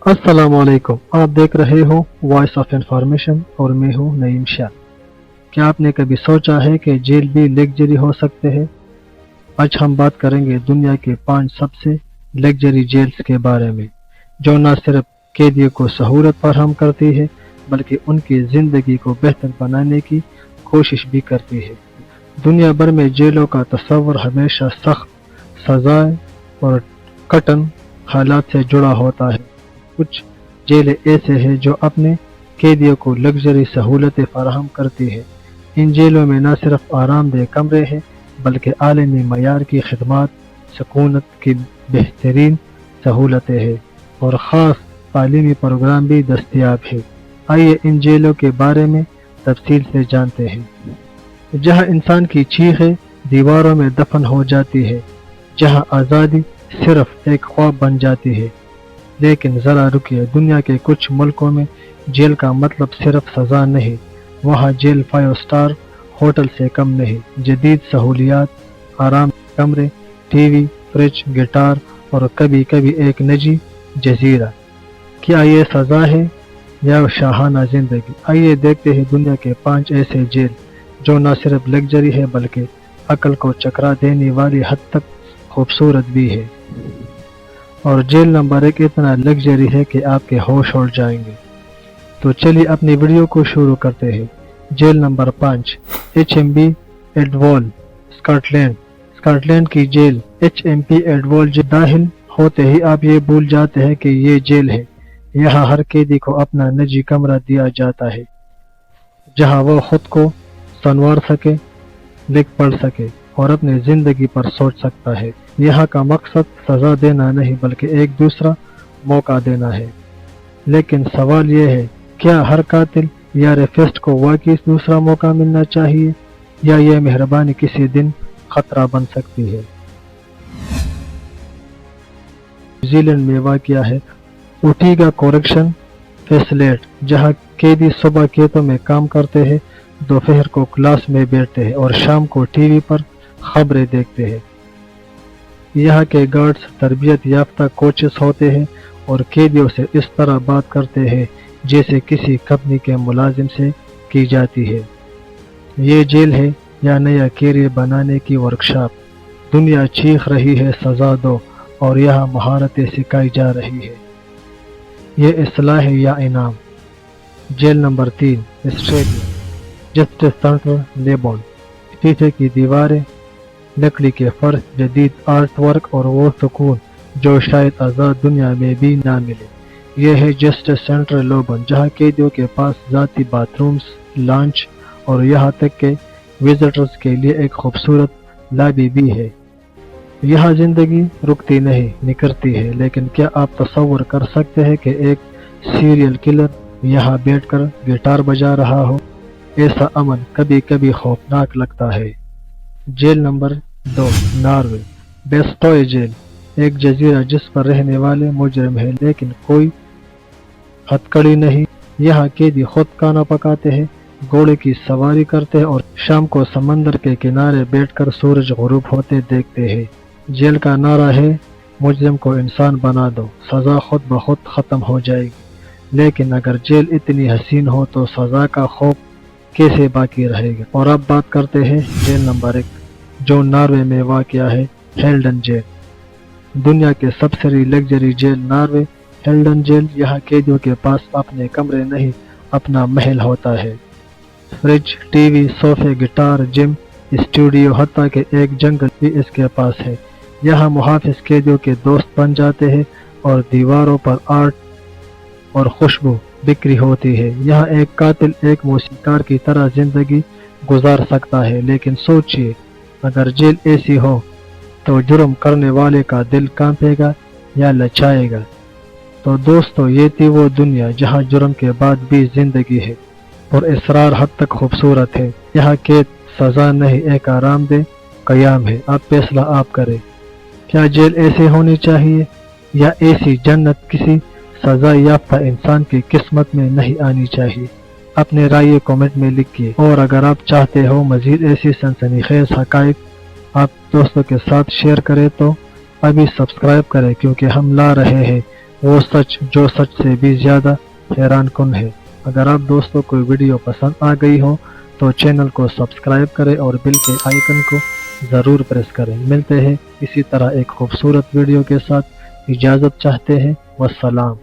अस्सलामुअलैकुम। आप देख रहे हो वॉइस ऑफ इंफॉर्मेशन और मैं हूँ नईम शाह। क्या आपने कभी सोचा है कि जेल भी लग्जरी हो सकते हैं? आज हम बात करेंगे दुनिया के 5 सबसे लग्जरी जेल्स के बारे में, जो न सिर्फ कैदियों को सहूलत फराहम करती है बल्कि उनकी ज़िंदगी को बेहतर बनाने की कोशिश भी करती है। दुनिया भर में जेलों का तस्वर हमेशा सख्त सजाएं और कठिन हालात से जुड़ा होता है। कुछ जेलें ऐसे हैं जो अपने कैदियों को लग्जरी सहूलतें फराहम करती है। इन जेलों में न सिर्फ आरामदेह कमरे हैं बल्कि आलमी मयार की खिदमत, सकूनत की बेहतरीन सहूलतें हैं और ख़ास तालीमी प्रोग्राम भी दस्तयाब है। आइए इन जेलों के बारे में तफसील से जानते हैं। जहाँ इंसान की चीखें दीवारों में दफन हो जाती है, जहाँ आज़ादी सिर्फ एक ख्वाब बन जाती है। लेकिन ज़रा रुकिए, दुनिया के कुछ मुल्कों में जेल का मतलब सिर्फ सज़ा नहीं, वहाँ जेल 5 स्टार होटल से कम नहीं। जदीद सहूलियात, आराम कमरे, टीवी, फ्रिज, गिटार और कभी कभी एक निजी जजीरा। क्या ये सज़ा है या शाहाना ज़िंदगी? आइए देखते हैं दुनिया के 5 ऐसे जेल जो न सिर्फ लग्जरी है बल्कि अक्ल को चकरा देने वाली हद तक खूबसूरत भी है। और जेल नंबर 1 इतना लग्जरी है कि आपके होश उड़ जाएंगे। तो चलिए अपनी वीडियो को शुरू करते हैं। Jail number 5, HMP Addiewell, Scotland. Scotland की जेल HMP एडवॉल दाखिल होते ही आप ये भूल जाते हैं कि ये जेल है। यहाँ हर कैदी को अपना निजी कमरा दिया जाता है जहाँ वो खुद को संवार सके, लिख पढ़ सके और अपनी जिंदगी पर सोच सकता है। यहाँ का मकसद सजा देना नहीं बल्कि एक दूसरा मौका देना है। लेकिन सवाल यह है, क्या हर कातिल या रेपिस्ट को वाकई दूसरा मौका मिलना चाहिए या यह मेहरबानी किसी दिन खतरा बन सकती है? न्यूजीलैंड में वाक़या है उटीगा करेक्शन फैसिलिटी, जहाँ कैदी सुबह खेतों में काम करते हैं, दोपहर को क्लास में बैठते हैं और शाम को टीवी पर खबरें देखते हैं। यहाँ के गार्ड्स तरबियत याफ्ता कोचेस होते हैं और कैदियों से इस तरह बात करते हैं जैसे किसी कंपनी के मुलाजिम से की जाती है। ये जेल है या नया कैरियर बनाने की वर्कशॉप? दुनिया चीख रही है सजा दो और यहाँ महारतें सिखाई जा रही है। ये इस्लाह है या इनाम? Jail number 3, Australia, justice centre लेबॉन। शीशे की दीवारें, लकड़ी के फर्श, जदीद आर्ट वर्क और वो सुकून जो शायद आज़ाद दुनिया में भी ना मिले। यह है जस्टिस सेंटर लेबॉन, जहाँ कैदियों के पास ज़ाती बाथरूम्स, लॉन्च और यहाँ तक के विजिटर्स के लिए एक खूबसूरत लॉबी भी है। यहाँ ज़िंदगी रुकती नहीं, निकलती है। लेकिन क्या आप तसव्वुर कर सकते हैं कि एक सीरियल किलर यहाँ बैठकर गिटार बजा रहा हो? ऐसा अमल कभी कभी खौफनाक लगता है। जेल नंबर 2, नॉर्वे, बेस्टोय जेल, एक जजीरा जिस पर रहने वाले मुजरिम है लेकिन कोई हथकड़ी नहीं। यहाँ कैदी खुद खाना पकाते हैं, घोड़े की सवारी करते हैं और शाम को समंदर के किनारे बैठकर सूरज गुरूब होते देखते हैं। जेल का नारा है, मुजरिम को इंसान बना दो, सजा खुद ब खुद खत्म हो जाएगी। लेकिन अगर जेल इतनी हसीन हो तो सजा का खौफ कैसे बाकी रहेगा? और अब बात करते हैं जेल नंबर 1, जो नॉर्वे में वाक़या है, हेल्डन जेल। दुनिया के सबसे luxury jail Norway Halden jail. यहाँ कैदियों के पास अपने कमरे नहीं, अपना महल होता है। फ्रिज, टीवी, सोफे, गिटार, जिम, स्टूडियो, हत्ता के एक जंगल भी इसके पास है। यहाँ मुहाफिज कैदियों के दोस्त बन जाते हैं और दीवारों पर आर्ट और खुशबू बिक्री होती है। यहाँ एक कातिल एक मौसीकार की तरह जिंदगी गुजार सकता है। लेकिन सोचिए, अगर जेल ऐसी हो तो जुर्म करने वाले का दिल कांपेगा या लचाएगा? तो दोस्तों, ये थी वो दुनिया जहाँ जुर्म के बाद भी जिंदगी है और इसरार हद तक खूबसूरत है। यहाँ कैद सजा नहीं, एक आरामदेह कयाम है। अब फैसला आप करें, क्या जेल ऐसे होनी चाहिए या ऐसी जन्नत किसी सजा याफ्ता इंसान की किस्मत में नहीं आनी चाहिए? अपने राय कमेंट में लिखिए। और अगर आप चाहते हो मजीद ऐसी सनसनीखेज हकाइक आप दोस्तों के साथ शेयर करें तो अभी सब्सक्राइब करें, क्योंकि हम ला रहे हैं وہ سچ جو سچ سے بھی زیادہ حیران کن ہے۔ اگر آپ دوستوں کو ویڈیو پسند آ گئی ہو تو چینل کو سبسکرائب کریں اور بیل کے آئیکن کو ضرور پریس کریں۔ ملتے ہیں اسی طرح ایک خوبصورت ویڈیو کے ساتھ، اجازت چاہتے ہیں، والسلام۔